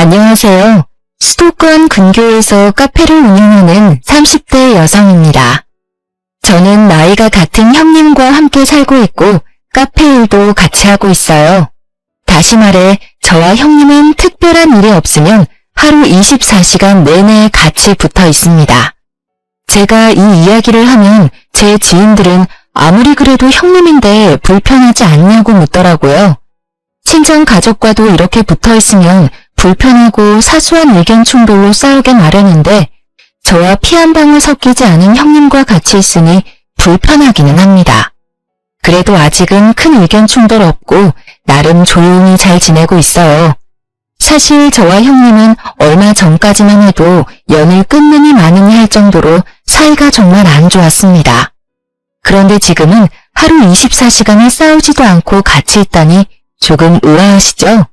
안녕하세요. 수도권 근교에서 카페를 운영하는 30대 여성입니다. 저는 나이가 같은 형님과 함께 살고 있고 카페 일도 같이 하고 있어요. 다시 말해 저와 형님은 특별한 일이 없으면 하루 24시간 내내 같이 붙어 있습니다. 제가 이 이야기를 하면 제 지인들은 아무리 그래도 형님인데 불편하지 않냐고 묻더라고요. 친정 가족과도 이렇게 붙어 있으면 불편하고 사소한 의견 충돌로 싸우게 마련인데 저와 피 한 방울 섞이지 않은 형님과 같이 있으니 불편하기는 합니다. 그래도 아직은 큰 의견 충돌 없고 나름 조용히 잘 지내고 있어요. 사실 저와 형님은 얼마 전까지만 해도 연을 끊느니 마느니 할 정도로 사이가 정말 안 좋았습니다. 그런데 지금은 하루 24시간을 싸우지도 않고 같이 있다니 조금 의아하시죠?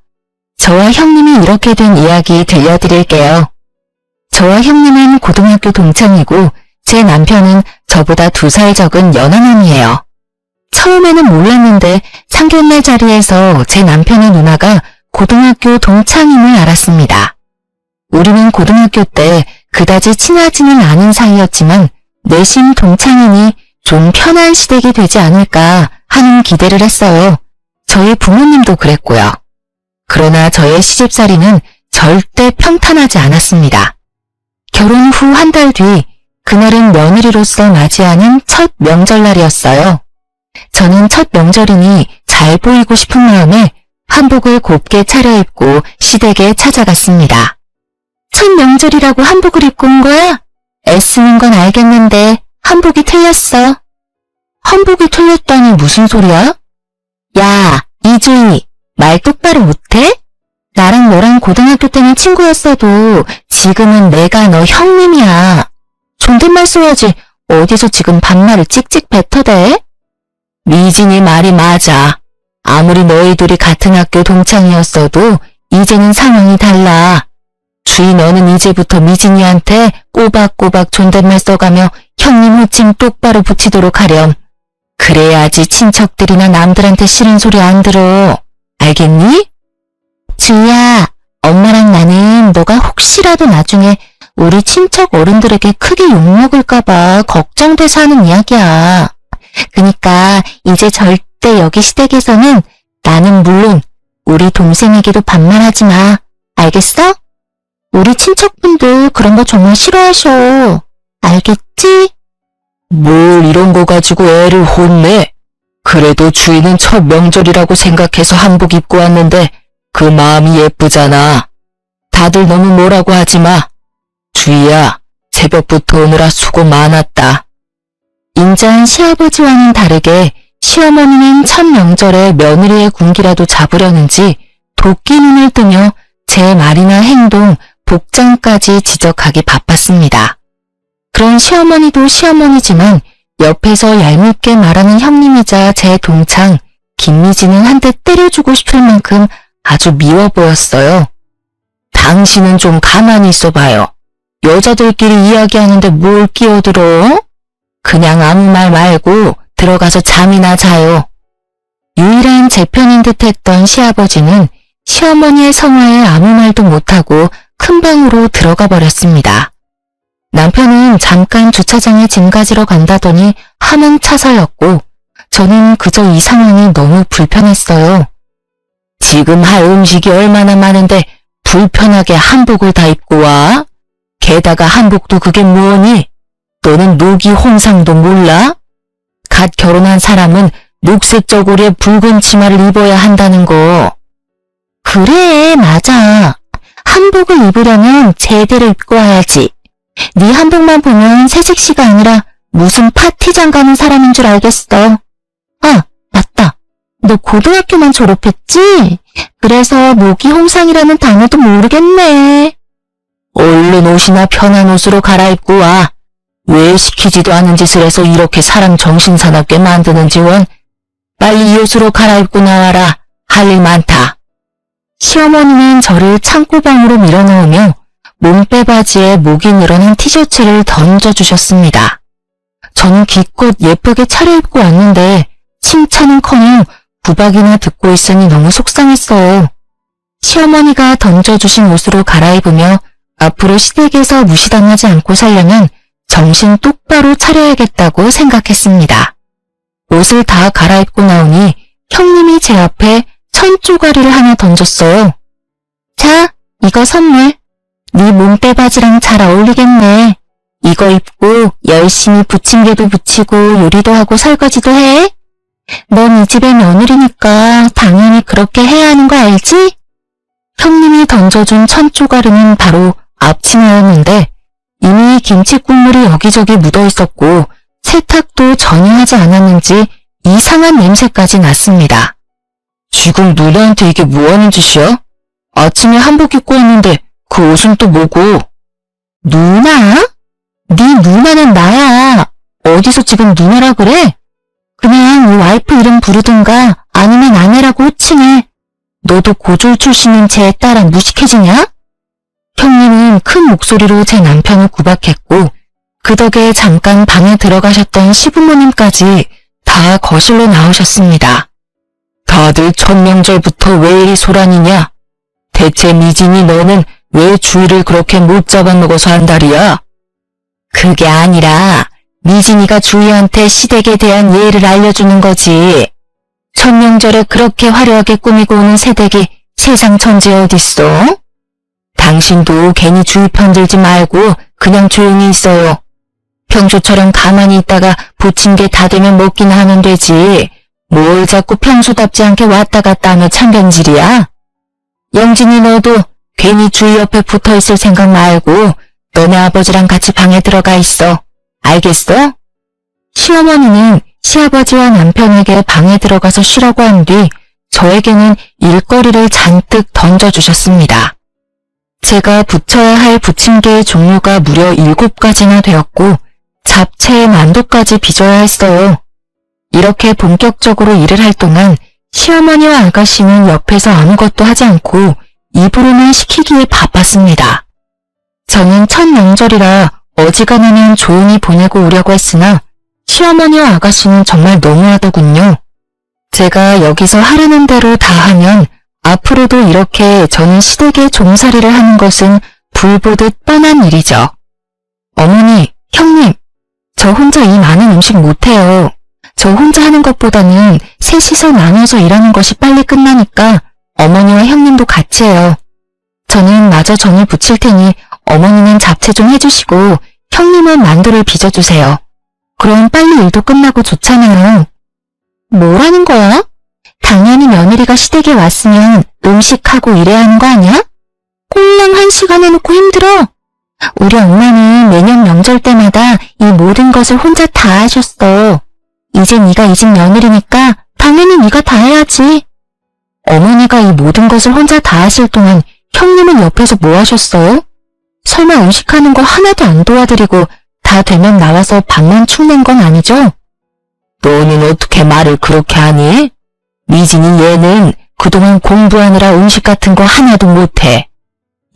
저와 형님이 이렇게 된 이야기 들려드릴게요. 저와 형님은 고등학교 동창이고 제 남편은 저보다 2살 적은 연하남이에요. 처음에는 몰랐는데 상견례 자리에서 제 남편의 누나가 고등학교 동창임을 알았습니다. 우리는 고등학교 때 그다지 친하지는 않은 사이였지만 내심 동창이니 좀 편한 시댁이 되지 않을까 하는 기대를 했어요. 저희 부모님도 그랬고요. 그러나 저의 시집살이는 절대 평탄하지 않았습니다. 결혼 후 한 달 뒤, 그날은 며느리로서 맞이하는 첫 명절날이었어요. 저는 첫 명절이니 잘 보이고 싶은 마음에 한복을 곱게 차려입고 시댁에 찾아갔습니다. 첫 명절이라고 한복을 입고 온 거야? 애쓰는 건 알겠는데 한복이 틀렸어. 한복이 틀렸다니 무슨 소리야? 야, 이주희, 말 똑바로 못해? 나랑 너랑 고등학교 때는 친구였어도 지금은 내가 너 형님이야. 존댓말 써야지 어디서 지금 반말을 찍찍 뱉어대? 미진이 말이 맞아. 아무리 너희들이 같은 학교 동창이었어도 이제는 상황이 달라. 주희 너는 이제부터 미진이한테 꼬박꼬박 존댓말 써가며 형님 호칭 똑바로 붙이도록 하렴. 그래야지 친척들이나 남들한테 싫은 소리 안 들어. 알겠니? 주희야, 엄마랑 나는 너가 혹시라도 나중에 우리 친척 어른들에게 크게 욕먹을까봐 걱정돼서 하는 이야기야. 그니까 이제 절대 여기 시댁에서는 나는 물론 우리 동생에게도 반말하지 마. 알겠어? 우리 친척분들 그런 거 정말 싫어하셔. 알겠지? 뭘 이런 거 가지고 애를 혼내? 그래도 주인은 첫 명절이라고 생각해서 한복 입고 왔는데 그 마음이 예쁘잖아. 다들 너무 뭐라고 하지 마. 주희야, 새벽부터 오느라 수고 많았다. 인자한 시아버지와는 다르게 시어머니는 첫 명절에 며느리의 군기라도 잡으려는지 도끼 눈을 뜨며 제 말이나 행동, 복장까지 지적하기 바빴습니다. 그런 시어머니도 시어머니지만 옆에서 얄밉게 말하는 형님이자 제 동창 김미진은 한 대 때려주고 싶을 만큼 아주 미워 보였어요. 당신은 좀 가만히 있어봐요. 여자들끼리 이야기하는데 뭘 끼어들어? 그냥 아무 말 말고 들어가서 잠이나 자요. 유일한 제 편인 듯 했던 시아버지는 시어머니의 성화에 아무 말도 못하고 큰 방으로 들어가 버렸습니다. 남편은 잠깐 주차장에 짐 가지러 간다더니 함흥차사였고 저는 그저 이 상황이 너무 불편했어요. 지금 할 음식이 얼마나 많은데 불편하게 한복을 다 입고 와? 게다가 한복도 그게 뭐니? 너는 노기 홍상도 몰라? 갓 결혼한 사람은 녹색 저고리에 붉은 치마를 입어야 한다는 거. 그래, 맞아. 한복을 입으려면 제대로 입고 와야지. 네 한복만 보면 새색시가 아니라 무슨 파티장 가는 사람인 줄 알겠어. 아, 맞다. 너 고등학교만 졸업했지? 그래서 모기 홍상이라는 단어도 모르겠네. 얼른 옷이나 편한 옷으로 갈아입고 와. 왜 시키지도 않은 짓을 해서 이렇게 사람 정신 사납게 만드는지 원. 빨리 이 옷으로 갈아입고 나와라. 할 일 많다. 시어머니는 저를 창고방으로 밀어넣으며 몸빼 바지에 목이 늘어난 티셔츠를 던져주셨습니다. 저는 기껏 예쁘게 차려입고 왔는데 칭찬은커녕 구박이나 듣고 있으니 너무 속상했어요. 시어머니가 던져주신 옷으로 갈아입으며 앞으로 시댁에서 무시당하지 않고 살려면 정신 똑바로 차려야겠다고 생각했습니다. 옷을 다 갈아입고 나오니 형님이 제 앞에 천조가리를 하나 던졌어요. 자, 이거 선물. 네 몸빼 바지랑 잘 어울리겠네. 이거 입고 열심히 부침개도 부치고 요리도 하고 설거지도 해. 넌 이 집의 며느리니까 당연히 그렇게 해야 하는 거 알지? 형님이 던져준 천조가리는 바로 앞치마였는데 이미 김치 국물이 여기저기 묻어 있었고 세탁도 전혀 하지 않았는지 이상한 냄새까지 났습니다. 지금 누나한테 이게 뭐 하는 짓이야? 아침에 한복 입고 왔는데 그 옷은 또 뭐고? 누나? 네 누나는 나야. 어디서 지금 누나라 그래? 그냥 이 와이프 이름 부르든가 아니면 아내라고 호칭해. 너도 고졸 출신인 제 딸아 무식해지냐? 형님은 큰 목소리로 제 남편을 구박했고 그 덕에 잠깐 방에 들어가셨던 시부모님까지 다 거실로 나오셨습니다. 다들 천명절부터 왜 이리 소란이냐? 대체 미진이 너는 왜 주의를 그렇게 못 잡아먹어서 한다리야? 그게 아니라 미진이가 주희한테 시댁에 대한 예의를 알려주는 거지. 천명절에 그렇게 화려하게 꾸미고 오는 새댁이 세상 천지에 어딨어? 당신도 괜히 주위 편들지 말고 그냥 조용히 있어요. 평소처럼 가만히 있다가 부침개 다 되면 먹기나 하면 되지. 뭘 자꾸 평소답지 않게 왔다 갔다 하며 참견질이야? 영진이 너도 괜히 주희 옆에 붙어있을 생각 말고 너네 아버지랑 같이 방에 들어가 있어. 알겠어? 시어머니는 시아버지와 남편에게 방에 들어가서 쉬라고 한 뒤 저에게는 일거리를 잔뜩 던져주셨습니다. 제가 부쳐야 할 부침개의 종류가 무려 7가지나 되었고 잡채에 만두까지 빚어야 했어요. 이렇게 본격적으로 일을 할 동안 시어머니와 아가씨는 옆에서 아무것도 하지 않고 입으로만 시키기에 바빴습니다. 저는 첫 명절이라 어지간하면 조용히 보내고 오려고 했으나 시어머니와 아가씨는 정말 너무하더군요. 제가 여기서 하라는 대로 다 하면 앞으로도 이렇게 저는 시댁에 종살이를 하는 것은 불보듯 뻔한 일이죠. 어머니, 형님, 저 혼자 이 많은 음식 못해요. 저 혼자 하는 것보다는 셋이서 나눠서 일하는 것이 빨리 끝나니까 어머니와 형님도 같이 해요. 저는 마저 전을 부칠 테니 어머니는 잡채 좀 해주시고 형님은 만두를 빚어주세요. 그럼 빨리 일도 끝나고 좋잖아요. 뭐라는 거야? 당연히 며느리가 시댁에 왔으면 음식하고 일해야 하는 거 아니야? 꼴랑 1시간 해놓고 힘들어. 우리 엄마는 매년 명절 때마다 이 모든 것을 혼자 다 하셨어. 이제 네가 이 집 며느리니까 당연히 네가 다 해야지. 어머니가 이 모든 것을 혼자 다 하실 동안 형님은 옆에서 뭐 하셨어요? 설마 음식하는 거 하나도 안 도와드리고 다 되면 나와서 밥만 축낸 건 아니죠? 너는 어떻게 말을 그렇게 하니? 미진이 얘는 그동안 공부하느라 음식 같은 거 하나도 못해.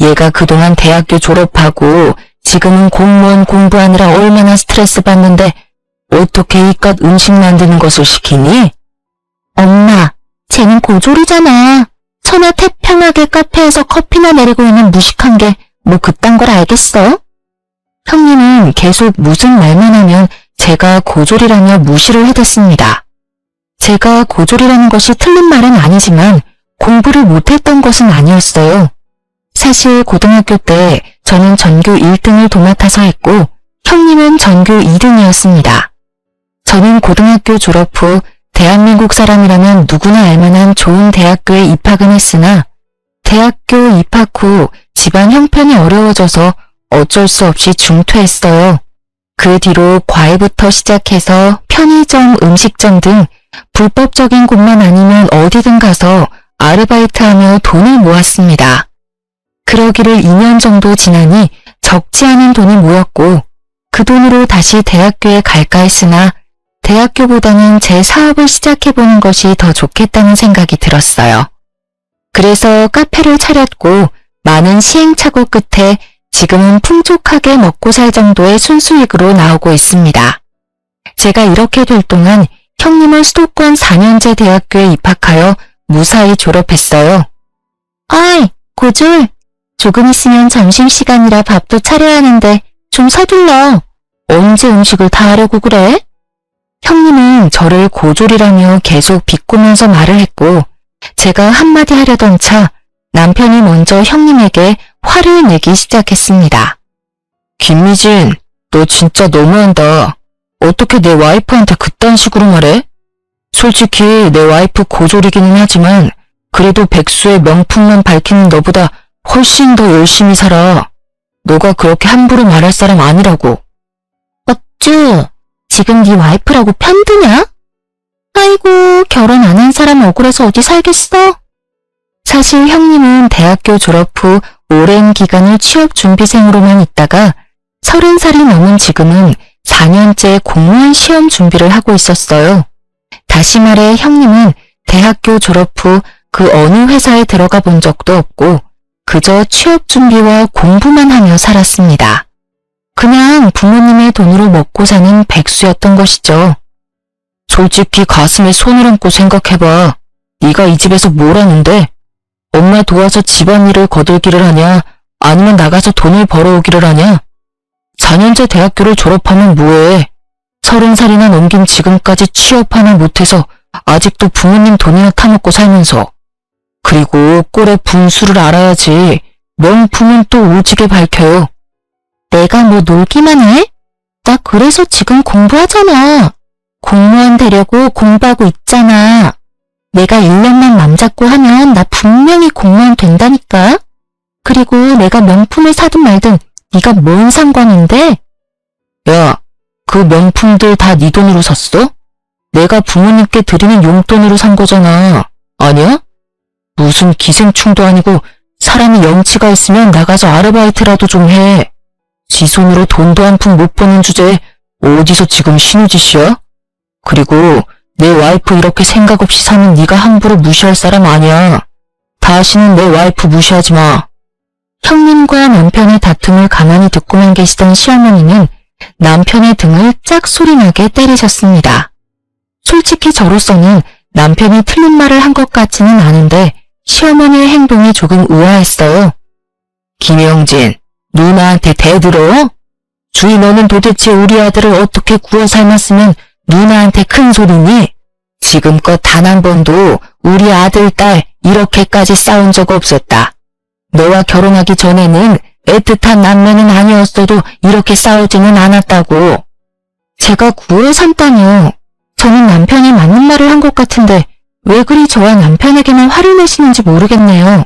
얘가 그동안 대학교 졸업하고 지금은 공무원 공부하느라 얼마나 스트레스 받는데 어떻게 이깟 음식 만드는 것을 시키니? 엄마, 쟤는 고졸이잖아. 천하 태평하게 카페에서 커피나 내리고 있는 무식한 게 뭐 그딴 걸 알겠어? 형님은 계속 무슨 말만 하면 제가 고졸이라며 무시를 해댔습니다. 제가 고졸이라는 것이 틀린 말은 아니지만 공부를 못했던 것은 아니었어요. 사실 고등학교 때 저는 전교 1등을 도맡아서 했고 형님은 전교 2등이었습니다. 저는 고등학교 졸업 후 대한민국 사람이라면 누구나 알만한 좋은 대학교에 입학은 했으나 대학교 입학 후 집안 형편이 어려워져서 어쩔 수 없이 중퇴했어요. 그 뒤로 과외부터 시작해서 편의점, 음식점 등 불법적인 곳만 아니면 어디든 가서 아르바이트하며 돈을 모았습니다. 그러기를 2년 정도 지나니 적지 않은 돈이 모였고 그 돈으로 다시 대학교에 갈까 했으나 대학교보다는 제 사업을 시작해보는 것이 더 좋겠다는 생각이 들었어요. 그래서 카페를 차렸고 많은 시행착오 끝에 지금은 풍족하게 먹고 살 정도의 순수익으로 나오고 있습니다. 제가 이렇게 될 동안 형님은 수도권 4년제 대학교에 입학하여 무사히 졸업했어요. 아이, 고졸. 조금 있으면 점심시간이라 밥도 차려야 하는데 좀 서둘러. 언제 음식을 다 하려고 그래? 형님은 저를 고졸이라며 계속 비꼬면서 말을 했고 제가 한마디 하려던 차 남편이 먼저 형님에게 화를 내기 시작했습니다. 김미진, 너 진짜 너무한다. 어떻게 내 와이프한테 그딴 식으로 말해? 솔직히 내 와이프 고졸이기는 하지만 그래도 백수의 명품만 밝히는 너보다 훨씬 더 열심히 살아. 너가 그렇게 함부로 말할 사람 아니라고. 어쭈, 지금 네 와이프라고 편드냐? 아이고, 결혼 안 한 사람 억울해서 어디 살겠어? 사실 형님은 대학교 졸업 후 오랜 기간을 취업준비생으로만 있다가 30살이 넘은 지금은 4년째 공무원 시험 준비를 하고 있었어요. 다시 말해 형님은 대학교 졸업 후 그 어느 회사에 들어가 본 적도 없고 그저 취업 준비와 공부만 하며 살았습니다. 그냥 부모님의 돈으로 먹고 사는 백수였던 것이죠. 솔직히 가슴에 손을 얹고 생각해봐. 네가 이 집에서 뭘 하는데? 엄마 도와서 집안일을 거들기를 하냐? 아니면 나가서 돈을 벌어오기를 하냐? 4년제 대학교를 졸업하면 뭐해? 30살이나 넘긴 지금까지 취업 하나 못해서 아직도 부모님 돈이나 타먹고 살면서. 그리고 꼴의 분수를 알아야지. 명품은 또 오지게 밝혀요. 내가 뭐 놀기만 해? 나 그래서 지금 공부하잖아. 공무원 되려고 공부하고 있잖아. 내가 1년만 맘 잡고 하면 나 분명히 공무원 된다니까. 그리고 내가 명품을 사든 말든 네가 뭔 상관인데? 야, 그 명품들 다 네 돈으로 샀어? 내가 부모님께 드리는 용돈으로 산 거잖아. 아니야? 무슨 기생충도 아니고 사람이 염치가 있으면 나가서 아르바이트라도 좀 해. 지 손으로 돈도 한 푼 못 버는 주제에 어디서 지금 신우짓이야? 그리고 내 와이프 이렇게 생각 없이 사는 네가 함부로 무시할 사람 아니야. 다시는 내 와이프 무시하지 마. 형님과 남편의 다툼을 가만히 듣고만 계시던 시어머니는 남편의 등을 짝소리나게 때리셨습니다. 솔직히 저로서는 남편이 틀린 말을 한 것 같지는 않은데 시어머니의 행동이 조금 우아했어요. 김영진, 누나한테 대들어? 주희 너는 도대체 우리 아들을 어떻게 구워 삶았으면 누나한테 큰 소리니? 지금껏 단 한 번도 우리 아들, 딸 이렇게까지 싸운 적 없었다. 너와 결혼하기 전에는 애틋한 남매는 아니었어도 이렇게 싸우지는 않았다고. 제가 구워 삶다뇨. 저는 남편이 맞는 말을 한 것 같은데 왜 그리 저와 남편에게만 화를 내시는지 모르겠네요.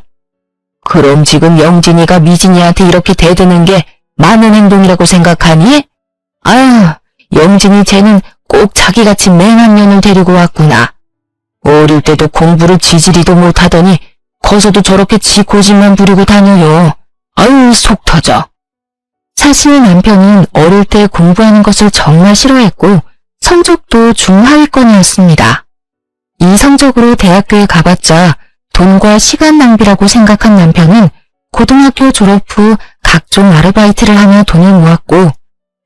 그럼 지금 영진이가 미진이한테 이렇게 대드는 게 맞는 행동이라고 생각하니? 아유, 영진이 쟤는 꼭 자기같이 맹한 년을 데리고 왔구나. 어릴 때도 공부를 지지리도 못하더니 커서도 저렇게 지 고집만 부리고 다녀요. 아유, 속 터져. 사실 남편은 어릴 때 공부하는 것을 정말 싫어했고 성적도 중하위권이었습니다. 이 성적으로 대학교에 가봤자 돈과 시간 낭비라고 생각한 남편은 고등학교 졸업 후 각종 아르바이트를 하며 돈을 모았고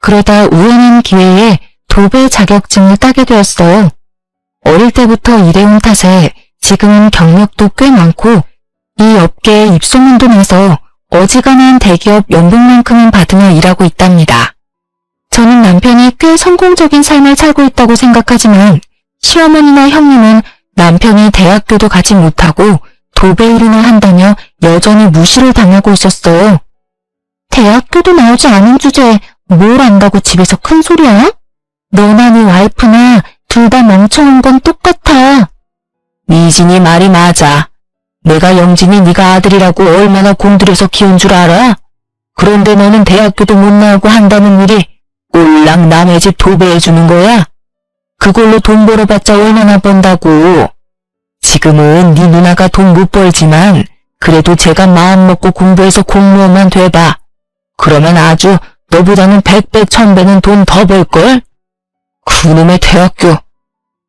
그러다 우연한 기회에 도배 자격증을 따게 되었어요. 어릴 때부터 일해온 탓에 지금은 경력도 꽤 많고 이 업계에 입소문도 나서 어지간한 대기업 연봉만큼은 받으며 일하고 있답니다. 저는 남편이 꽤 성공적인 삶을 살고 있다고 생각하지만 시어머니나 형님은 남편이 대학교도 가지 못하고 도배 일이나 한다며 여전히 무시를 당하고 있었어요. 대학교도 나오지 않은 주제에 뭘 안다고 집에서 큰 소리야? 너나 네 와이프나 둘 다 멍청한 건 똑같아. 미진이 말이 맞아. 내가 영진이 네가 아들이라고 얼마나 공들여서 키운 줄 알아? 그런데 너는 대학교도 못 나오고 한다는 일이 꼴랑 남의 집 도배해주는 거야? 그걸로 돈 벌어봤자 얼마나 번다고. 지금은 네 누나가 돈 못 벌지만 그래도 제가 마음먹고 공부해서 공무원만 돼봐. 그러면 아주 너보다는 100배 1000배는 돈 더 벌걸? 그놈의 대학교.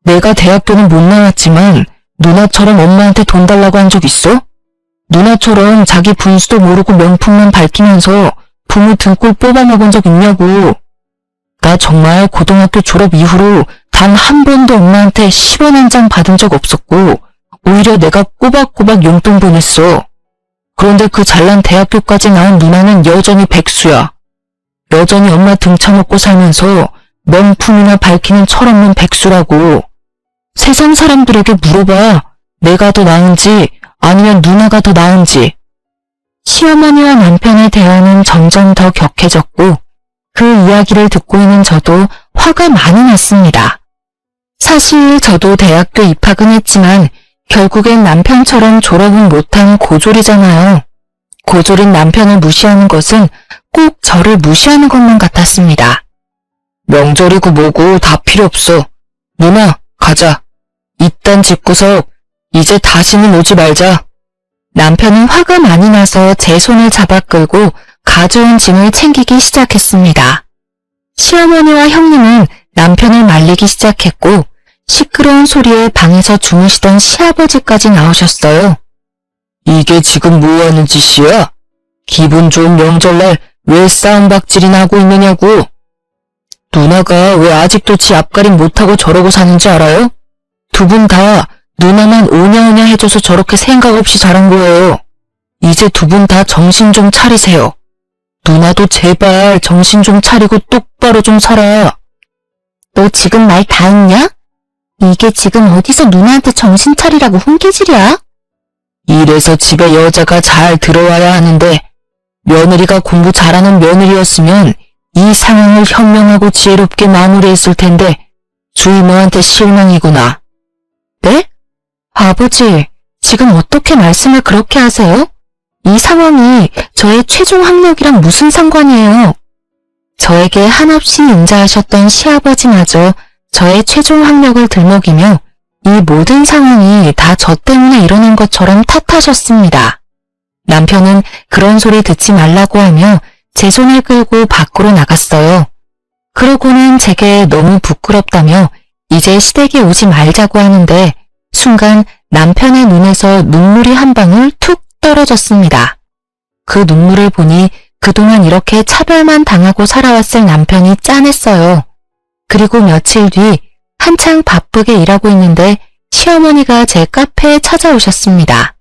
내가 대학교는 못 나왔지만 누나처럼 엄마한테 돈 달라고 한 적 있어? 누나처럼 자기 분수도 모르고 명품만 밝히면서 부모 등골 뽑아먹은 적 있냐고. 나 정말 고등학교 졸업 이후로 단 한 번도 엄마한테 10원 한 장 받은 적 없었고 오히려 내가 꼬박꼬박 용돈 보냈어. 그런데 그 잘난 대학교까지 나온 누나는 여전히 백수야. 여전히 엄마 등쳐먹고 살면서 명품이나 밝히는 철없는 백수라고. 세상 사람들에게 물어봐. 내가 더 나은지 아니면 누나가 더 나은지. 시어머니와 남편의 대화는 점점 더 격해졌고 그 이야기를 듣고 있는 저도 화가 많이 났습니다. 사실 저도 대학교 입학은 했지만 결국엔 남편처럼 졸업은 못한 고졸이잖아요. 고졸인 남편을 무시하는 것은 꼭 저를 무시하는 것만 같았습니다. 명절이고 뭐고 다 필요 없어. 누나, 가자. 이딴 집구석 이제 다시는 오지 말자. 남편은 화가 많이 나서 제 손을 잡아 끌고 가져온 짐을 챙기기 시작했습니다. 시어머니와 형님은 남편을 말리기 시작했고 시끄러운 소리에 방에서 주무시던 시아버지까지 나오셨어요. 이게 지금 뭐하는 짓이야? 기분 좋은 명절날 왜 싸움박질이 나고 있느냐고. 누나가 왜 아직도 지 앞가림 못하고 저러고 사는지 알아요? 두 분 다 누나만 오냐오냐 해줘서 저렇게 생각 없이 자란 거예요. 이제 두 분 다 정신 좀 차리세요. 누나도 제발 정신 좀 차리고 똑바로 좀 살아. 너 지금 말 다 했냐? 이게 지금 어디서 누나한테 정신 차리라고 훈계질이야? 이래서 집에 여자가 잘 들어와야 하는데 며느리가 공부 잘하는 며느리였으면 이 상황을 현명하고 지혜롭게 마무리했을 텐데 주이모한테 실망이구나. 네? 아버지, 지금 어떻게 말씀을 그렇게 하세요? 이 상황이 저의 최종 학력이랑 무슨 상관이에요? 저에게 한없이 인자하셨던 시아버지마저 저의 최종 학력을 들먹이며 이 모든 상황이 다 저 때문에 일어난 것처럼 탓하셨습니다. 남편은 그런 소리 듣지 말라고 하며 제 손을 끌고 밖으로 나갔어요. 그러고는 제게 너무 부끄럽다며 이제 시댁에 오지 말자고 하는데 순간 남편의 눈에서 눈물이 한 방울 툭 떨어졌습니다. 그 눈물을 보니 그동안 이렇게 차별만 당하고 살아왔을 남편이 짠했어요. 그리고 며칠 뒤 한창 바쁘게 일하고 있는데 시어머니가 제 카페에 찾아오셨습니다.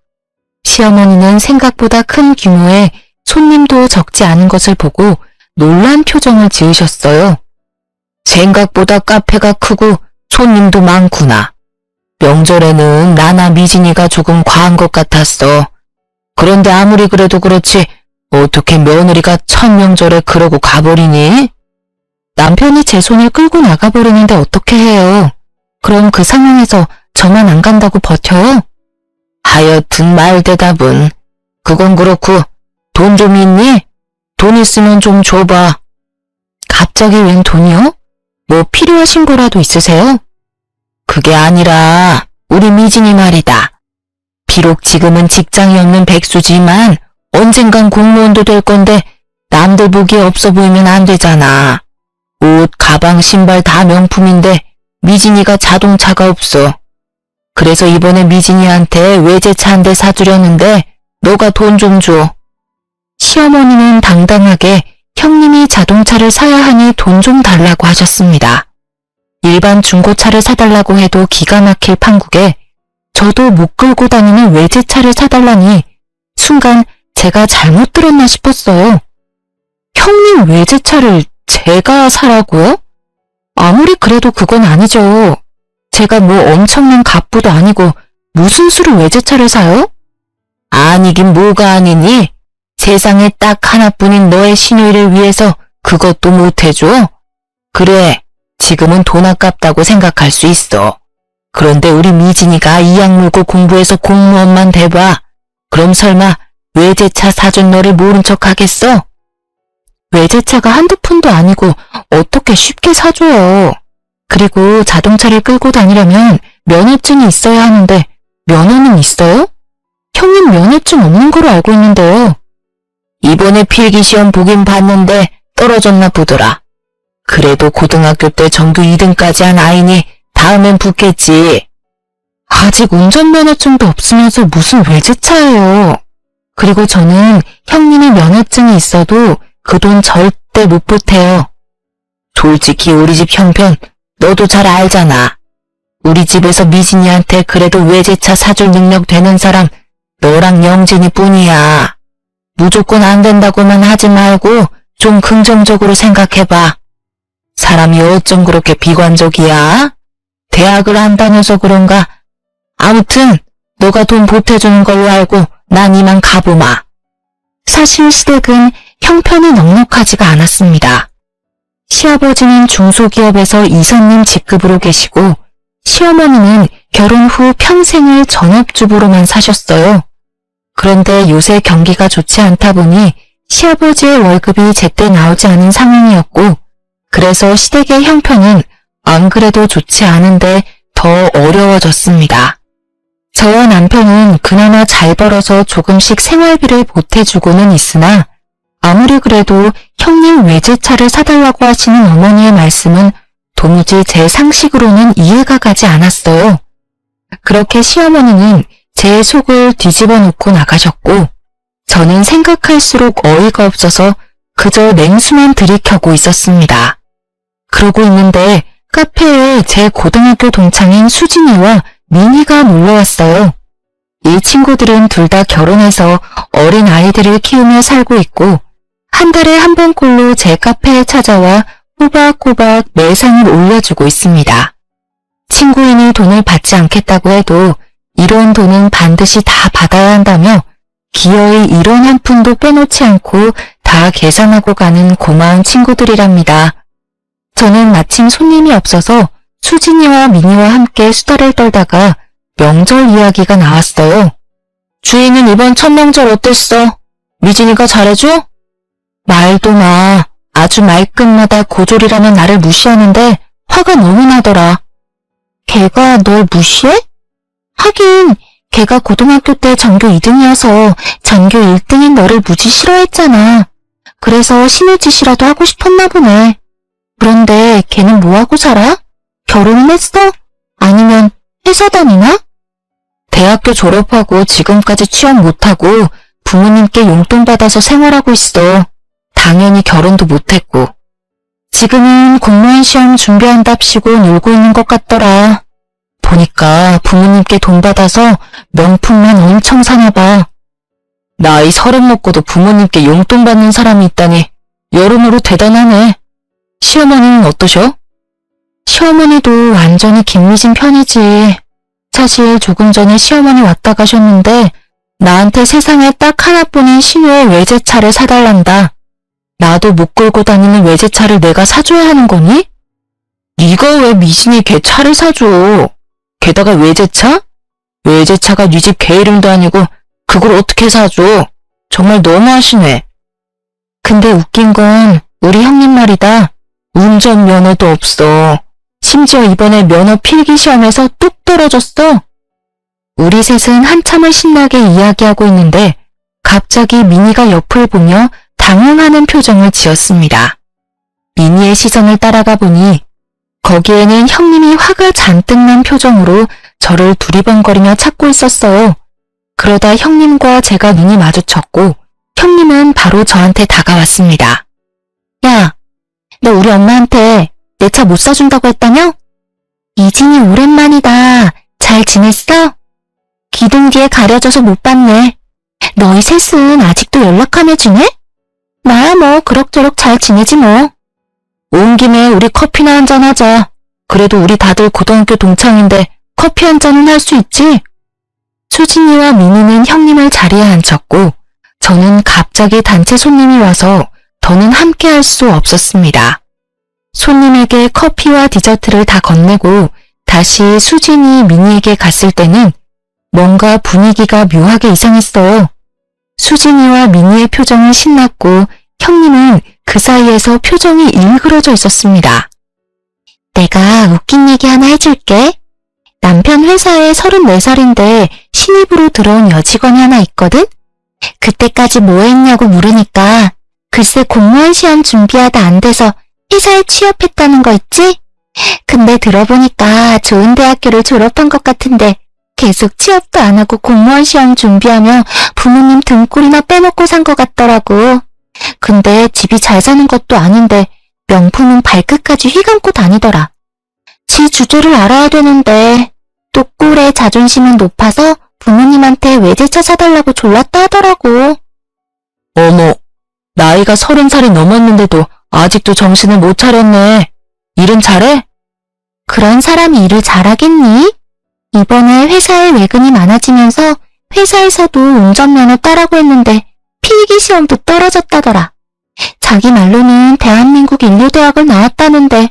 시어머니는 생각보다 큰 규모의 손님도 적지 않은 것을 보고 놀란 표정을 지으셨어요. 생각보다 카페가 크고 손님도 많구나. 명절에는 나나 미진이가 조금 과한 것 같았어. 그런데 아무리 그래도 그렇지 어떻게 며느리가 첫 명절에 그러고 가버리니? 남편이 제 손을 끌고 나가버리는데 어떻게 해요? 그럼 그 상황에서 저만 안 간다고 버텨요? 하여튼 말 대답은 그건 그렇고 돈 좀 있니? 돈 있으면 좀 줘봐. 갑자기 웬 돈이요? 뭐 필요하신 거라도 있으세요? 그게 아니라 우리 미진이 말이다. 비록 지금은 직장이 없는 백수지만 언젠간 공무원도 될 건데 남들 보기에 없어 보이면 안 되잖아. 옷, 가방, 신발 다 명품인데 미진이가 자동차가 없어. 그래서 이번에 미진이한테 외제차 한 대 사주려는데 너가 돈 좀 줘. 시어머니는 당당하게 형님이 자동차를 사야 하니 돈 좀 달라고 하셨습니다. 일반 중고차를 사달라고 해도 기가 막힐 판국에 저도 못 끌고 다니는 외제차를 사달라니 순간 제가 잘못 들었나 싶었어요. 형님 외제차를 제가 사라고요? 아무리 그래도 그건 아니죠. 제가 뭐 엄청난 갑부도 아니고 무슨 수로 외제차를 사요? 아니긴 뭐가 아니니? 세상에 딱 하나뿐인 너의 시누이를 위해서 그것도 못 해줘? 그래, 지금은 돈 아깝다고 생각할 수 있어. 그런데 우리 미진이가 이악 물고 공부해서 공무원만 돼봐. 그럼 설마 외제차 사준 너를 모른 척 하겠어? 외제차가 한두 푼도 아니고 어떻게 쉽게 사줘요. 그리고 자동차를 끌고 다니려면 면허증이 있어야 하는데 면허는 있어요? 형님 면허증 없는 거로 알고 있는데요. 이번에 필기시험 보긴 봤는데 떨어졌나 보더라. 그래도 고등학교 때 전교 2등까지 한 아이니 다음엔 붙겠지. 아직 운전면허증도 없으면서 무슨 외제차예요. 그리고 저는 형님이 면허증이 있어도 그 돈 절대 못 보태요. 솔직히 우리 집 형편 너도 잘 알잖아. 우리 집에서 미진이한테 그래도 외제차 사줄 능력 되는 사람 너랑 영진이 뿐이야. 무조건 안 된다고만 하지 말고 좀 긍정적으로 생각해봐. 사람이 어쩜 그렇게 비관적이야? 대학을 안 다녀서 그런가? 아무튼 너가 돈 보태주는 걸로 알고 난 이만 가보마. 사실 시댁은 형편이 넉넉하지가 않았습니다. 시아버지는 중소기업에서 이사님 직급으로 계시고 시어머니는 결혼 후 평생을 전업주부로만 사셨어요. 그런데 요새 경기가 좋지 않다 보니 시아버지의 월급이 제때 나오지 않은 상황이었고 그래서 시댁의 형편은 안 그래도 좋지 않은데 더 어려워졌습니다. 저와 남편은 그나마 잘 벌어서 조금씩 생활비를 보태주고는 있으나 아무리 그래도 형님 외제차를 사달라고 하시는 어머니의 말씀은 도무지 제 상식으로는 이해가 가지 않았어요. 그렇게 시어머니는 제 속을 뒤집어 놓고 나가셨고 저는 생각할수록 어이가 없어서 그저 냉수만 들이켜고 있었습니다. 그러고 있는데 카페에 제 고등학교 동창인 수진이와 민희가 놀러왔어요. 이 친구들은 둘 다 결혼해서 어린 아이들을 키우며 살고 있고 한 달에 한 번꼴로 제 카페에 찾아와 꼬박꼬박 매상을 올려주고 있습니다. 친구인이 돈을 받지 않겠다고 해도 이런 돈은 반드시 다 받아야 한다며 기어이 1원 한 푼도 빼놓지 않고 다 계산하고 가는 고마운 친구들이랍니다. 저는 마침 손님이 없어서 수진이와 민희와 함께 수다를 떨다가 명절 이야기가 나왔어요. 주인은 이번 첫 명절 어땠어? 미진이가 잘해줘? 말도 마. 아주 말끝마다 고졸이라면 나를 무시하는데 화가 너무 나더라. 걔가 널 무시해? 하긴 걔가 고등학교 때 전교 2등이어서 전교 1등인 너를 무지 싫어했잖아. 그래서 신우짓이라도 하고 싶었나 보네. 그런데 걔는 뭐하고 살아? 결혼은 했어? 아니면 회사 다니나? 대학교 졸업하고 지금까지 취업 못하고 부모님께 용돈 받아서 생활하고 있어. 당연히 결혼도 못했고. 지금은 공무원 시험 준비한답시고 놀고 있는 것 같더라. 보니까 부모님께 돈 받아서 명품만 엄청 사나 봐. 나이 30 먹고도 부모님께 용돈 받는 사람이 있다니 여러모로 대단하네. 시어머니는 어떠셔? 시어머니도 완전히 김미진 편이지. 사실 조금 전에 시어머니 왔다 가셨는데 나한테 세상에 딱 하나뿐인 신우의 외제차를 사달란다. 나도 못 끌고 다니는 외제차를 내가 사줘야 하는 거니? 네가 왜 미진이 걔 차를 사줘? 게다가 외제차? 외제차가 네 집 걔 이름도 아니고 그걸 어떻게 사줘? 정말 너무하시네. 근데 웃긴 건 우리 형님 말이다. 운전면허도 없어. 심지어 이번에 면허 필기 시험에서 뚝 떨어졌어. 우리 셋은 한참을 신나게 이야기하고 있는데 갑자기 민희가 옆을 보며 당황하는 표정을 지었습니다. 민희의 시선을 따라가 보니 거기에는 형님이 화가 잔뜩 난 표정으로 저를 두리번거리며 찾고 있었어요. 그러다 형님과 제가 눈이 마주쳤고 형님은 바로 저한테 다가왔습니다. 야, 너 우리 엄마한테 내 차 못 사준다고 했다며? 이진이 오랜만이다. 잘 지냈어? 기둥 뒤에 가려져서 못 봤네. 너희 셋은 아직도 연락하며 지내? 나야 뭐 그럭저럭 잘 지내지 뭐. 온 김에 우리 커피나 한잔 하자. 그래도 우리 다들 고등학교 동창인데 커피 한 잔은 할 수 있지? 수진이와 민희는 형님을 자리에 앉혔고 저는 갑자기 단체 손님이 와서 더는 함께 할 수 없었습니다. 손님에게 커피와 디저트를 다 건네고 다시 수진이 민희에게 갔을 때는 뭔가 분위기가 묘하게 이상했어요. 수진이와 민희의 표정은 신났고 형님은 그 사이에서 표정이 일그러져 있었습니다. 내가 웃긴 얘기 하나 해줄게. 남편 회사에 34살인데 신입으로 들어온 여직원이 하나 있거든? 그때까지 뭐 했냐고 물으니까 글쎄 공무원 시험 준비하다 안 돼서 회사에 취업했다는 거 있지? 근데 들어보니까 좋은 대학교를 졸업한 것 같은데 계속 취업도 안 하고 공무원 시험 준비하며 부모님 등골이나 빼먹고 산 것 같더라고. 근데 집이 잘 사는 것도 아닌데 명품은 발끝까지 휘감고 다니더라. 지 주제를 알아야 되는데 또 꼴의 자존심은 높아서 부모님한테 외제차 사달라고 졸랐다 하더라고. 어머, 나이가 30살이 넘었는데도 아직도 정신을 못 차렸네. 일은 잘해? 그런 사람이 일을 잘하겠니? 이번에 회사에 외근이 많아지면서 회사에서도 운전면허 따라고 했는데 필기시험도 떨어졌다더라. 자기 말로는 대한민국 인류대학을 나왔다는데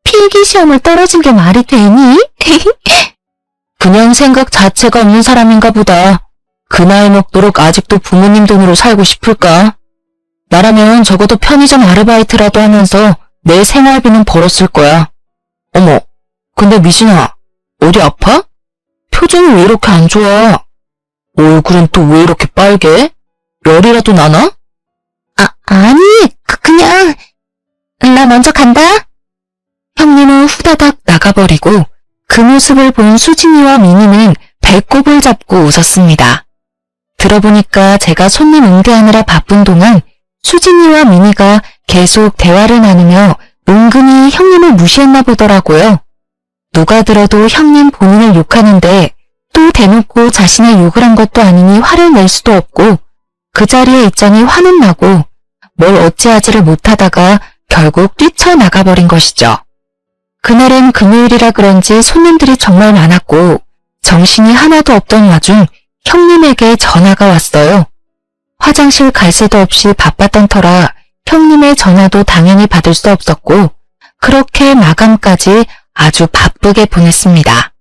필기시험을 떨어진 게 말이 되니? 그냥 생각 자체가 없는 사람인가 보다. 그 나이 먹도록 아직도 부모님 돈으로 살고 싶을까? 나라면 적어도 편의점 아르바이트라도 하면서 내 생활비는 벌었을 거야. 어머, 근데 미진아, 어디 아파? 표정이 왜 이렇게 안 좋아? 얼굴은 또 왜 이렇게 빨개? 열이라도 나나? 아니, 그냥 나 먼저 간다. 형님은 후다닥 나가버리고 그 모습을 본 수진이와 미니는 배꼽을 잡고 웃었습니다. 들어보니까 제가 손님 응대하느라 바쁜 동안 수진이와 미니가 계속 대화를 나누며 은근히 형님을 무시했나 보더라고요. 누가 들어도 형님 본인을 욕하는데 또 대놓고 자신의 욕을 한 것도 아니니 화를 낼 수도 없고 그 자리에 있자니 화는 나고 뭘 어찌하지를 못하다가 결국 뛰쳐나가버린 것이죠. 그날은 금요일이라 그런지 손님들이 정말 많았고 정신이 하나도 없던 와중 형님에게 전화가 왔어요. 화장실 갈 새도 없이 바빴던 터라 형님의 전화도 당연히 받을 수 없었고 그렇게 마감까지 아주 바쁘게 보냈습니다.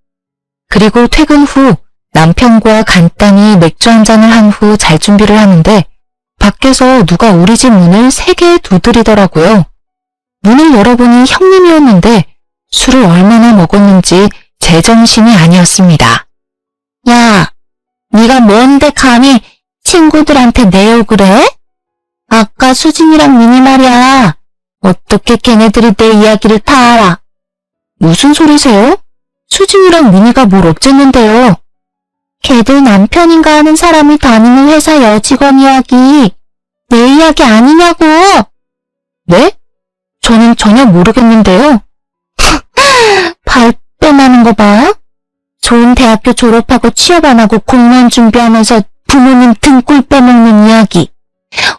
그리고 퇴근 후 남편과 간단히 맥주 한 잔을 한 후 잘 준비를 하는데 밖에서 누가 우리 집 문을 3개 두드리더라고요. 문을 열어보니 형님이었는데 술을 얼마나 먹었는지 제정신이 아니었습니다. 야, 네가 뭔데 감히 친구들한테 내 욕을 해? 아까 수진이랑 미니 말이야. 어떻게 걔네들이 내 이야기를 다 알아? 무슨 소리세요? 수진이랑 미니가 뭘 어쨌는데요? 걔들 남편인가 하는 사람이 다니는 회사 여직원 이야기. 내 이야기 아니냐고. 네? 저는 전혀 모르겠는데요. 발뺌하는 거 봐. 좋은 대학교 졸업하고 취업 안 하고 공무원 준비하면서 부모님 등골 빼먹는 이야기.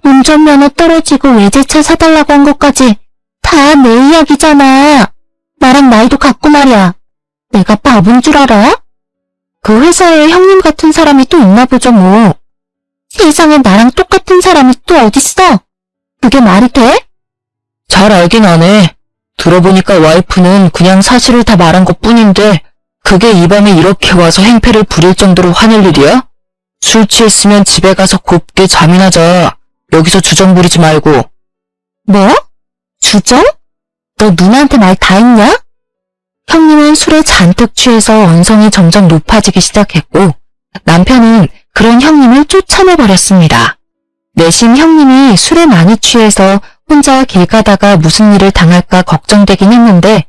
운전면허 떨어지고 외제차 사달라고 한 것까지 다 내 이야기잖아. 나랑 나이도 같고 말이야. 내가 바본 줄 알아? 그 회사에 형님 같은 사람이 또 있나 보죠 뭐. 세상에 나랑 똑같은 사람이 또 어딨어? 그게 말이 돼? 잘 알긴 하네. 들어보니까 와이프는 그냥 사실을 다 말한 것뿐인데 그게 이 밤에 이렇게 와서 행패를 부릴 정도로 화낼 일이야? 술 취했으면 집에 가서 곱게 잠이나 자. 여기서 주정 부리지 말고. 뭐? 주정? 너 누나한테 말 다 했냐? 형님은 술에 잔뜩 취해서 언성이 점점 높아지기 시작했고 남편은 그런 형님을 쫓아내버렸습니다. 내심 형님이 술에 많이 취해서 혼자 길 가다가 무슨 일을 당할까 걱정되긴 했는데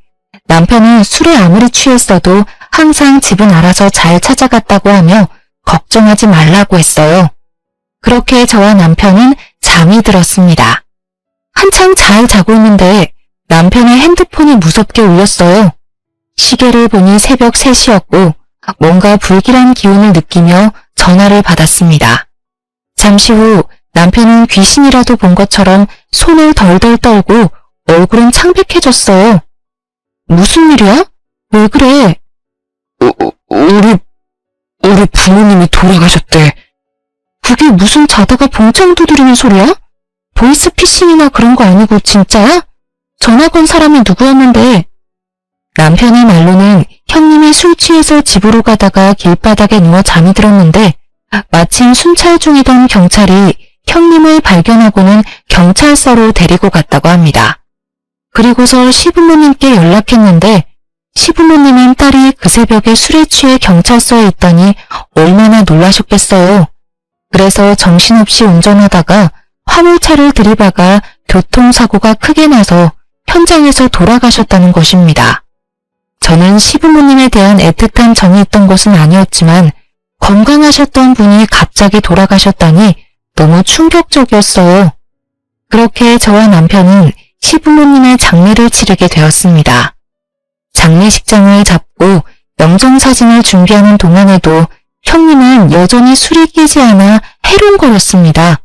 남편은 술에 아무리 취했어도 항상 집은 알아서 잘 찾아갔다고 하며 걱정하지 말라고 했어요. 그렇게 저와 남편은 잠이 들었습니다. 한창 잘 자고 있는데 남편의 핸드폰이 무섭게 울렸어요. 시계를 보니 새벽 3시였고 뭔가 불길한 기운을 느끼며 전화를 받았습니다. 잠시 후 남편은 귀신이라도 본 것처럼 손을 덜덜 떨고 얼굴은 창백해졌어요. 무슨 일이야? 왜 그래? 우리 부모님이 돌아가셨대. 그게 무슨 자다가 봉창 두드리는 소리야? 보이스피싱이나 그런 거 아니고 진짜야? 전화 건 사람이 누구였는데? 남편의 말로는 형님이 술 취해서 집으로 가다가 길바닥에 누워 잠이 들었는데 마침 순찰 중이던 경찰이 형님을 발견하고는 경찰서로 데리고 갔다고 합니다. 그리고서 시부모님께 연락했는데 시부모님은 딸이 그 새벽에 술에 취해 경찰서에 있다니 얼마나 놀라셨겠어요. 그래서 정신없이 운전하다가 화물차를 들이박아 교통사고가 크게 나서 현장에서 돌아가셨다는 것입니다. 저는 시부모님에 대한 애틋한 정이 있던 것은 아니었지만 건강하셨던 분이 갑자기 돌아가셨다니 너무 충격적이었어요. 그렇게 저와 남편은 시부모님의 장례를 치르게 되었습니다. 장례식장을 잡고 영정사진을 준비하는 동안에도 형님은 여전히 술이 깨지 않아 해롱거렸습니다.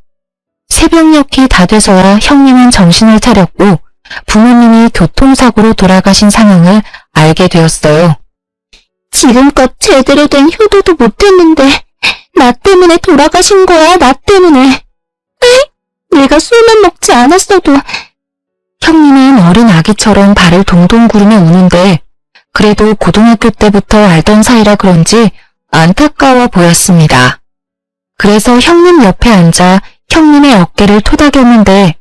새벽녘이 다 돼서야 형님은 정신을 차렸고 부모님이 교통사고로 돌아가신 상황을 알게 되었어요. 지금껏 제대로 된 효도도 못했는데 나 때문에 돌아가신 거야, 나 때문에. 내가 술만 먹지 않았어도. 형님은 어린 아기처럼 발을 동동 구르며 우는데 그래도 고등학교 때부터 알던 사이라 그런지 안타까워 보였습니다. 그래서 형님 옆에 앉아 형님의 어깨를 토닥였는데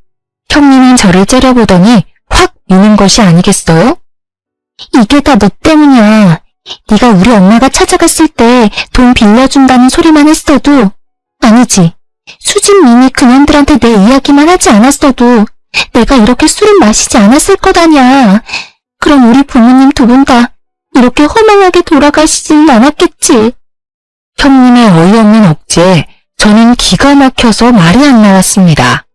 형님은 저를 째려보더니 확 미는 것이 아니겠어요? 이게 다 너 때문이야. 네가 우리 엄마가 찾아갔을 때 돈 빌려준다는 소리만 했어도, 아니지, 수진, 미미 그년들한테 내 이야기만 하지 않았어도 내가 이렇게 술을 마시지 않았을 거다냐. 그럼 우리 부모님 두 분 다 이렇게 허망하게 돌아가시지는 않았겠지. 형님의 어이없는 억지에 저는 기가 막혀서 말이 안 나왔습니다.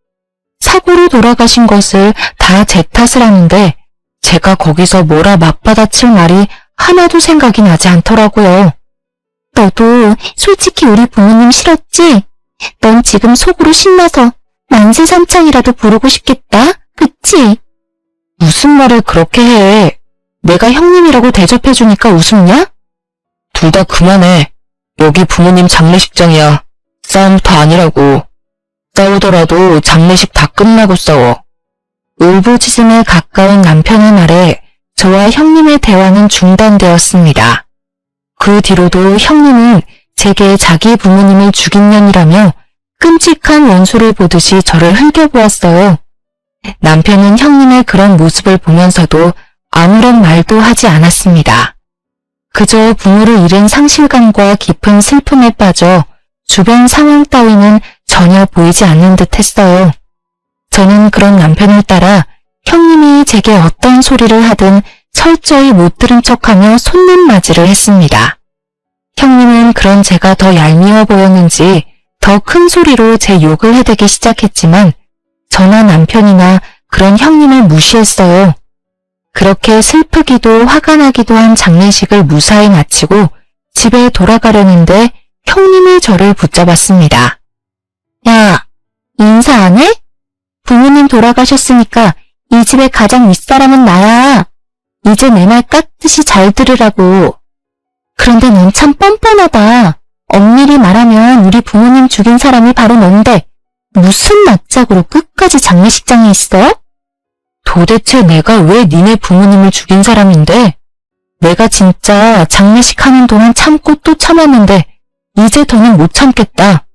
사고로 돌아가신 것을 다 제 탓을 하는데 제가 거기서 뭐라 맞받아칠 말이 하나도 생각이 나지 않더라고요. 너도 솔직히 우리 부모님 싫었지? 넌 지금 속으로 신나서 만세삼창이라도 부르고 싶겠다, 그치? 무슨 말을 그렇게 해. 내가 형님이라고 대접해주니까 웃음냐? 둘 다 그만해. 여기 부모님 장례식장이야. 싸움터 아니라고. 싸우더라도 장례식 다 끝나고 싸워. 울부짖음에 가까운 남편의 말에 저와 형님의 대화는 중단되었습니다. 그 뒤로도 형님은 제게 자기 부모님을 죽인 년이라며 끔찍한 원수를 보듯이 저를 흘겨보았어요. 남편은 형님의 그런 모습을 보면서도 아무런 말도 하지 않았습니다. 그저 부모를 잃은 상실감과 깊은 슬픔에 빠져 주변 상황 따위는 전혀 보이지 않는 듯 했어요. 저는 그런 남편을 따라 형님이 제게 어떤 소리를 하든 철저히 못 들은 척하며 손님 맞이를 했습니다. 형님은 그런 제가 더 얄미워 보였는지 더 큰 소리로 제 욕을 해대기 시작했지만 저나 남편이나 그런 형님을 무시했어요. 그렇게 슬프기도 화가 나기도 한 장례식을 무사히 마치고 집에 돌아가려는데 형님이 저를 붙잡았습니다. 야, 인사 안 해? 부모님 돌아가셨으니까 이 집의 가장 윗사람은 나야. 이제 내 말 깍듯이 잘 들으라고. 그런데 넌 참 뻔뻔하다. 엄밀히 말하면 우리 부모님 죽인 사람이 바로 넌데 무슨 낯짝으로 끝까지 장례식장에 있어? 도대체 내가 왜 니네 부모님을 죽인 사람인데? 내가 진짜 장례식 하는 동안 참고 또 참았는데 이제 더는 못 참겠다.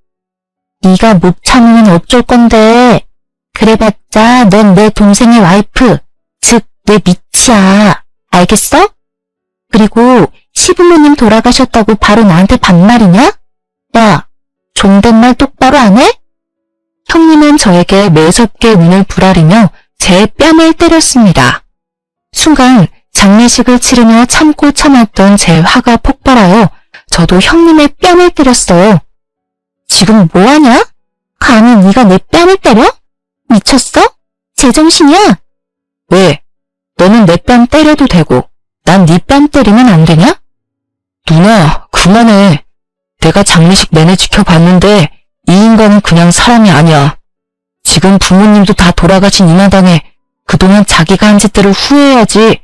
네가 못 참으면 어쩔 건데. 그래봤자 넌 내 동생의 와이프, 즉 내 미치야. 알겠어? 그리고 시부모님 돌아가셨다고 바로 나한테 반말이냐? 야, 존댓말 똑바로 안 해? 형님은 저에게 매섭게 눈을 부라리며 제 뺨을 때렸습니다. 순간 장례식을 치르며 참고 참았던 제 화가 폭발하여 저도 형님의 뺨을 때렸어요. 지금 뭐하냐? 감히 네가 내 뺨을 때려? 미쳤어? 제정신이야? 왜? 너는 내 뺨 때려도 되고 난 네 뺨 때리면 안 되냐? 누나, 그만해. 내가 장례식 내내 지켜봤는데 이 인간은 그냥 사람이 아니야. 지금 부모님도 다 돌아가신 이 마당에 그동안 자기가 한 짓들을 후회해야지.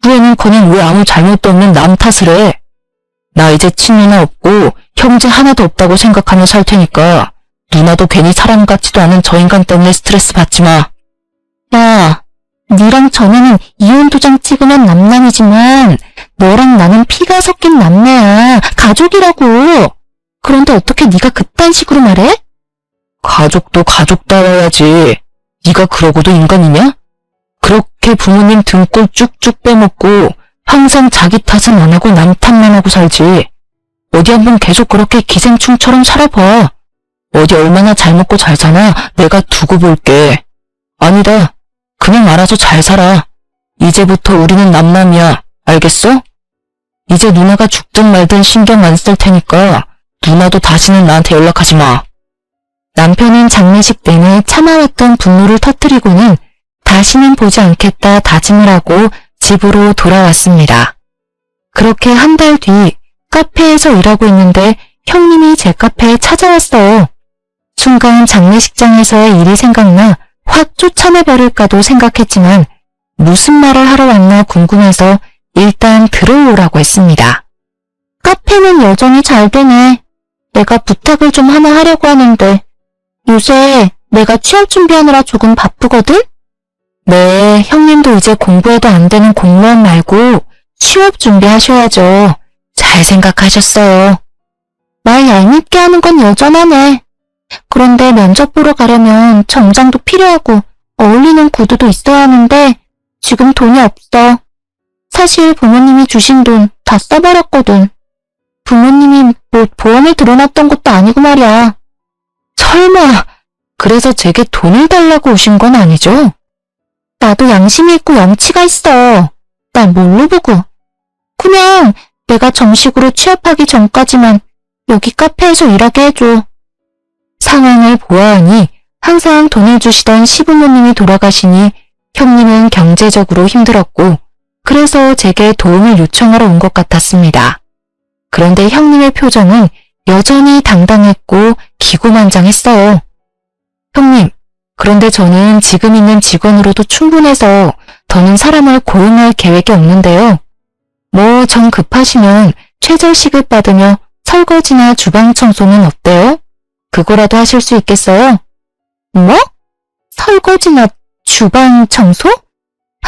후회는커녕 왜 아무 잘못도 없는 남 탓을 해. 나 이제 친누나 없고 형제 하나도 없다고 생각하며 살 테니까 누나도 괜히 사람 같지도 않은 저 인간 때문에 스트레스 받지 마. 야, 니랑 전에는 이혼 도장 찍으면 남남이지만 너랑 나는 피가 섞인 남매야. 가족이라고. 그런데 어떻게 네가 그딴 식으로 말해? 가족도 가족다워야지. 네가 그러고도 인간이냐? 그렇게 부모님 등골 쭉쭉 빼먹고 항상 자기 탓은 안 하고 남 탓만 하고 살지. 어디 한번 계속 그렇게 기생충처럼 살아봐. 어디 얼마나 잘 먹고 잘 사나 내가 두고 볼게. 아니다. 그냥 알아서 잘 살아. 이제부터 우리는 남남이야. 알겠어? 이제 누나가 죽든 말든 신경 안 쓸 테니까 누나도 다시는 나한테 연락하지 마. 남편은 장례식 내내 참아왔던 분노를 터뜨리고는 다시는 보지 않겠다 다짐을 하고 집으로 돌아왔습니다. 그렇게 한 달 뒤 카페에서 일하고 있는데 형님이 제 카페에 찾아왔어요. 순간 장례식장에서의 일이 생각나 확 쫓아내버릴까도 생각했지만 무슨 말을 하러 왔나 궁금해서 일단 들어오라고 했습니다. 카페는 여전히 잘 되네. 내가 부탁을 좀 하나 하려고 하는데 요새 내가 취업 준비하느라 조금 바쁘거든? 네, 형님도 이제 공부해도 안 되는 공무원 말고 취업 준비하셔야죠. 잘 생각하셨어요. 말 얄밉게 하는 건 여전하네. 그런데 면접 보러 가려면 정장도 필요하고 어울리는 구두도 있어야 하는데 지금 돈이 없어. 사실 부모님이 주신 돈 다 써버렸거든. 부모님이 뭐 보험을 들어놨던 것도 아니고 말이야. 설마 그래서 제게 돈을 달라고 오신 건 아니죠? 나도 양심이 있고 염치가 있어. 날 뭘로 보고. 그냥 내가 정식으로 취업하기 전까지만 여기 카페에서 일하게 해줘. 상황을 보아하니 항상 돈을 주시던 시부모님이 돌아가시니 형님은 경제적으로 힘들었고 그래서 제게 도움을 요청하러 온 것 같았습니다. 그런데 형님의 표정은 여전히 당당했고 기고만장했어요. 형님, 그런데 저는 지금 있는 직원으로도 충분해서 더는 사람을 고용할 계획이 없는데요. 뭐 정 급하시면 최저시급 받으며 설거지나 주방 청소는 어때요? 그거라도 하실 수 있겠어요? 뭐? 설거지나 주방 청소?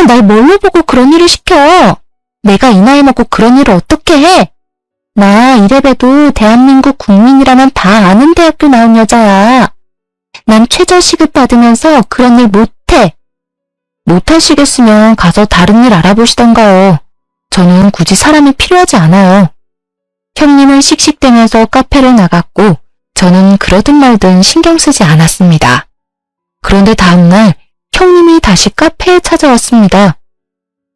날 뭘로 보고 그런 일을 시켜? 내가 이 나이 먹고 그런 일을 어떻게 해? 나 이래봬도 대한민국 국민이라면 다 아는 대학교 나온 여자야. 난 최저시급 받으면서 그런 일 못해. 못하시겠으면 가서 다른 일 알아보시던가요. 저는 굳이 사람이 필요하지 않아요. 형님은 씩씩대면서 카페를 나갔고 저는 그러든 말든 신경 쓰지 않았습니다. 그런데 다음날 형님이 다시 카페에 찾아왔습니다.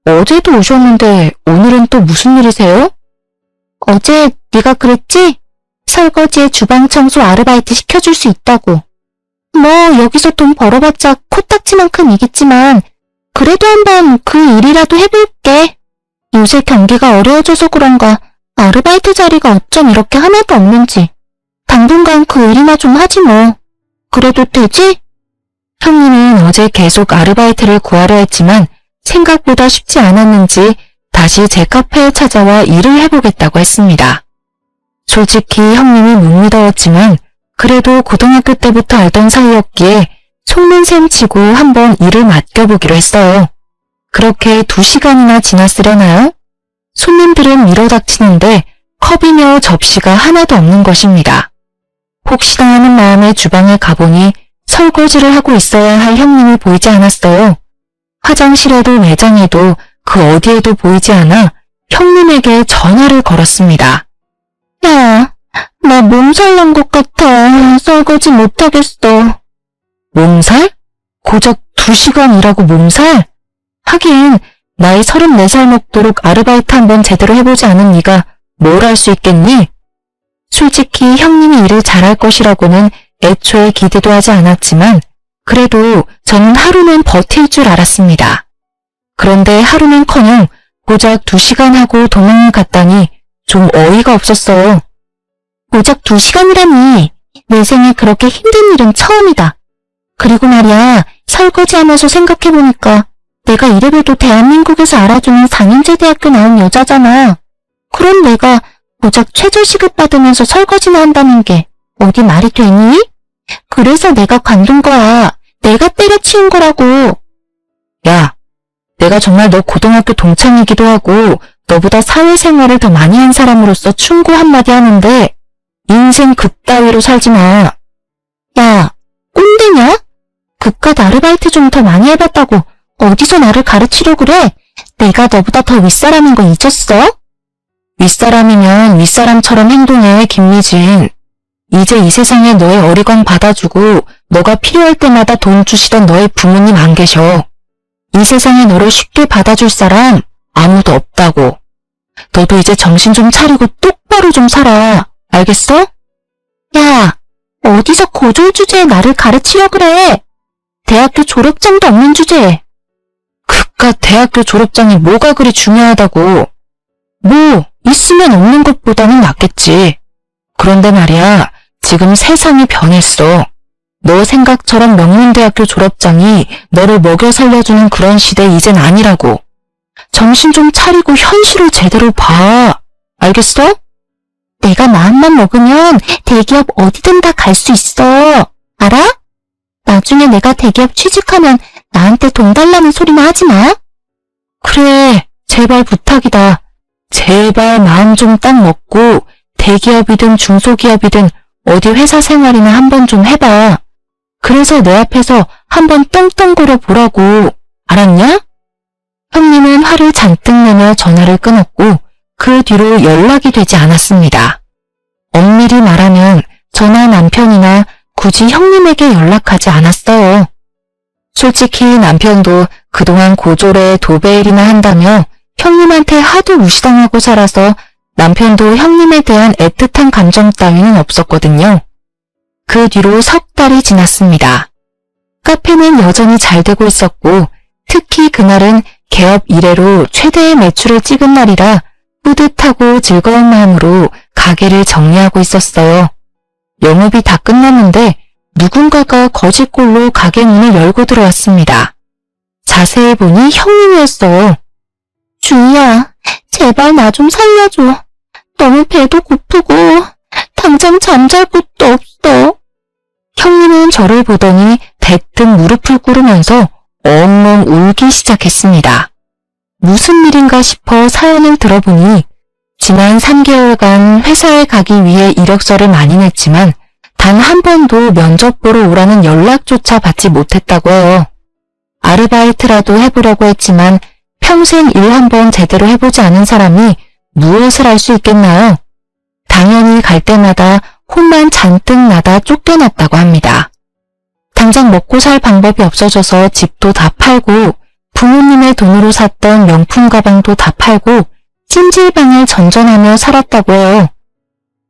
어제도 오셨는데 오늘은 또 무슨 일이세요? 어제 네가 그랬지? 설거지에 주방 청소 아르바이트 시켜줄 수 있다고. 뭐 여기서 돈 벌어봤자 코딱지만큼이겠지만 그래도 한번 그 일이라도 해볼게. 요새 경기가 어려워져서 그런가 아르바이트 자리가 어쩜 이렇게 하나도 없는지. 당분간 그 일이나 좀 하지 뭐. 그래도 되지? 형님은 어제 계속 아르바이트를 구하려 했지만 생각보다 쉽지 않았는지 다시 제 카페에 찾아와 일을 해보겠다고 했습니다. 솔직히 형님이 못 믿어왔지만 그래도 고등학교 때부터 알던 사이였기에 속는 셈 치고 한번 일을 맡겨보기로 했어요. 그렇게 2시간이나 지났으려나요? 손님들은 밀어닥치는데 컵이며 접시가 하나도 없는 것입니다. 혹시나 하는 마음에 주방에 가보니 설거지를 하고 있어야 할 형님이 보이지 않았어요. 화장실에도 매장에도 그 어디에도 보이지 않아 형님에게 전화를 걸었습니다. 야, 나 몸살 난 것 같아. 설거지 못하겠어. 몸살? 고작 2시간 일하고 몸살? 하긴 나이 34살 먹도록 아르바이트 한번 제대로 해보지 않은 네가 뭘 할 수 있겠니? 솔직히 형님이 일을 잘할 것이라고는 애초에 기대도 하지 않았지만 그래도 저는 하루는 버틸 줄 알았습니다. 그런데 하루는커녕 고작 2시간 하고 도망을 갔다니 좀 어이가 없었어요. 고작 2시간이라니 내 생에 그렇게 힘든 일은 처음이다. 그리고 말이야 설거지하면서 생각해보니까 내가 이래봬도 대한민국에서 알아주는 상인제대학교 나온 여자잖아. 그럼 내가 고작 최저시급 받으면서 설거지나 한다는 게 어디 말이 되니? 그래서 내가 관둔 거야. 내가 때려치운 거라고. 야, 내가 정말 너 고등학교 동창이기도 하고 너보다 사회생활을 더 많이 한 사람으로서 충고 한마디 하는데 인생 그따위로 살지 마. 야, 꼰대냐? 그깟 아르바이트 좀 더 많이 해봤다고 어디서 나를 가르치려고 그래? 내가 너보다 더 윗사람인 거 잊었어? 윗사람이면 윗사람처럼 행동해, 김미진. 이제 이 세상에 너의 어리광 받아주고 너가 필요할 때마다 돈 주시던 너의 부모님 안 계셔. 이 세상에 너를 쉽게 받아줄 사람 아무도 없다고. 너도 이제 정신 좀 차리고 똑바로 좀 살아. 알겠어? 야, 어디서 고졸 주제에 나를 가르치려 그래? 대학교 졸업장도 없는 주제에. 그깟 대학교 졸업장이 뭐가 그리 중요하다고. 뭐 있으면 없는 것보다는 낫겠지. 그런데 말이야, 지금 세상이 변했어. 너 생각처럼 명문대학교 졸업장이 너를 먹여 살려주는 그런 시대 이젠 아니라고. 정신 좀 차리고 현실을 제대로 봐. 알겠어? 내가 마음만 먹으면 대기업 어디든 다 갈 수 있어. 알아? 나중에 내가 대기업 취직하면 나한테 돈 달라는 소리나 하지 마. 그래, 제발 부탁이다. 제발 마음 좀 딱 먹고 대기업이든 중소기업이든 어디 회사 생활이나 한번 좀 해봐. 그래서 내 앞에서 한번 떵떵거려 보라고. 알았냐? 형님은 화를 잔뜩 내며 전화를 끊었고 그 뒤로 연락이 되지 않았습니다. 엄밀히 말하면 저나 남편이나 굳이 형님에게 연락하지 않았어요. 솔직히 남편도 그동안 고졸에 도배일이나 한다며 형님한테 하도 무시당하고 살아서 남편도 형님에 대한 애틋한 감정 따위는 없었거든요. 그 뒤로 석 달이 지났습니다. 카페는 여전히 잘 되고 있었고 특히 그날은 개업 이래로 최대의 매출을 찍은 날이라 뿌듯하고 즐거운 마음으로 가게를 정리하고 있었어요. 영업이 다 끝났는데 누군가가 거짓골로 가게 문을 열고 들어왔습니다. 자세히 보니 형님이었어요. 주희야, 제발 나 좀 살려줘. 너무 배도 고프고 당장 잠잘 곳도 없어. 형님은 저를 보더니 대뜸 무릎을 꿇으면서 엉엉 울기 시작했습니다. 무슨 일인가 싶어 사연을 들어보니 지난 3개월간 회사에 가기 위해 이력서를 많이 냈지만 단 한 번도 면접 보러 오라는 연락조차 받지 못했다고 해요. 아르바이트라도 해보려고 했지만 평생 일 한 번 제대로 해보지 않은 사람이 무엇을 할 수 있겠나요? 당연히 갈 때마다 혼만 잔뜩 나다 쫓겨났다고 합니다. 당장 먹고 살 방법이 없어져서 집도 다 팔고 부모님의 돈으로 샀던 명품 가방도 다 팔고 찜질방을 전전하며 살았다고 해요.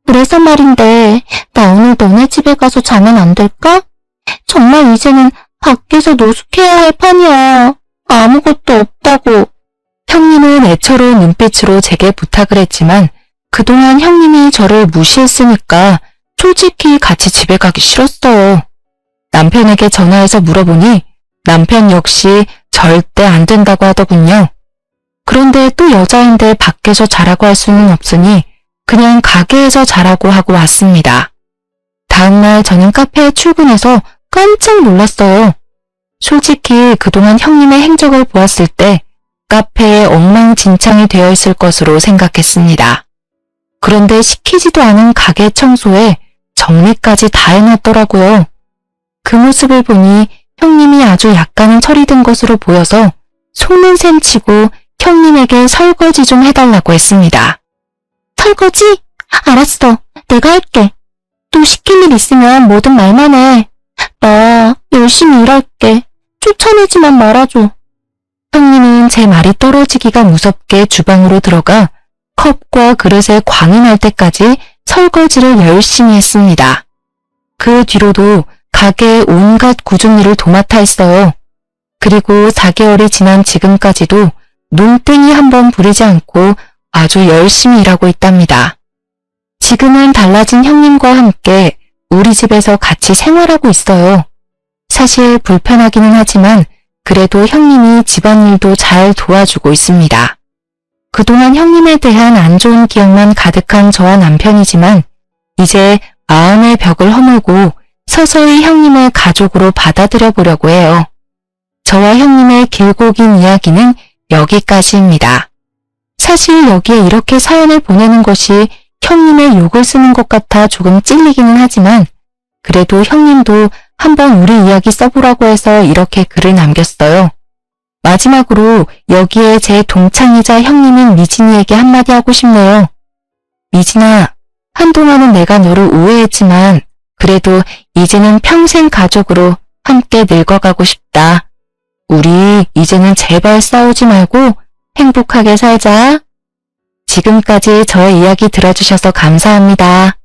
그래서 말인데 나 오늘 너네 집에 가서 자면 안 될까? 정말 이제는 밖에서 노숙해야 할 판이야. 아무것도 없다고. 형님은 애처로운 눈빛으로 제게 부탁을 했지만 그동안 형님이 저를 무시했으니까 솔직히 같이 집에 가기 싫었어요. 남편에게 전화해서 물어보니 남편 역시 절대 안 된다고 하더군요. 그런데 또 여자인데 밖에서 자라고 할 수는 없으니 그냥 가게에서 자라고 하고 왔습니다. 다음날 저는 카페에 출근해서 깜짝 놀랐어요. 솔직히 그동안 형님의 행적을 보았을 때 카페에 엉망진창이 되어 있을 것으로 생각했습니다. 그런데 시키지도 않은 가게 청소에 정리까지 다 해놨더라고요. 그 모습을 보니 형님이 아주 약간은 철이 든 것으로 보여서 속는 셈 치고 형님에게 설거지 좀 해달라고 했습니다. 설거지? 알았어. 내가 할게. 또 시킬 일 있으면 뭐든 말만 해. 나 열심히 일할게. 쫓아내지만 말아줘. 형님은 제 말이 떨어지기가 무섭게 주방으로 들어가 컵과 그릇에 광이 날 때까지 설거지를 열심히 했습니다. 그 뒤로도 가게의 온갖 굳은 일을 도맡아 했어요. 그리고 4개월이 지난 지금까지도 눈땡이 한번 부리지 않고 아주 열심히 일하고 있답니다. 지금은 달라진 형님과 함께 우리 집에서 같이 생활하고 있어요. 사실 불편하기는 하지만 그래도 형님이 집안일도 잘 도와주고 있습니다. 그동안 형님에 대한 안 좋은 기억만 가득한 저와 남편이지만 이제 마음의 벽을 허물고 서서히 형님을 가족으로 받아들여 보려고 해요. 저와 형님의 길고 긴 이야기는 여기까지입니다. 사실 여기에 이렇게 사연을 보내는 것이 형님의 욕을 쓰는 것 같아 조금 찔리기는 하지만 그래도 형님도 한번 우리 이야기 써보라고 해서 이렇게 글을 남겼어요. 마지막으로 여기에 제 동창이자 형님인 미진이에게 한마디 하고 싶네요. 미진아, 한동안은 내가 너를 오해했지만 그래도 이제는 평생 가족으로 함께 늙어가고 싶다. 우리 이제는 제발 싸우지 말고 행복하게 살자. 지금까지 저의 이야기 들어주셔서 감사합니다.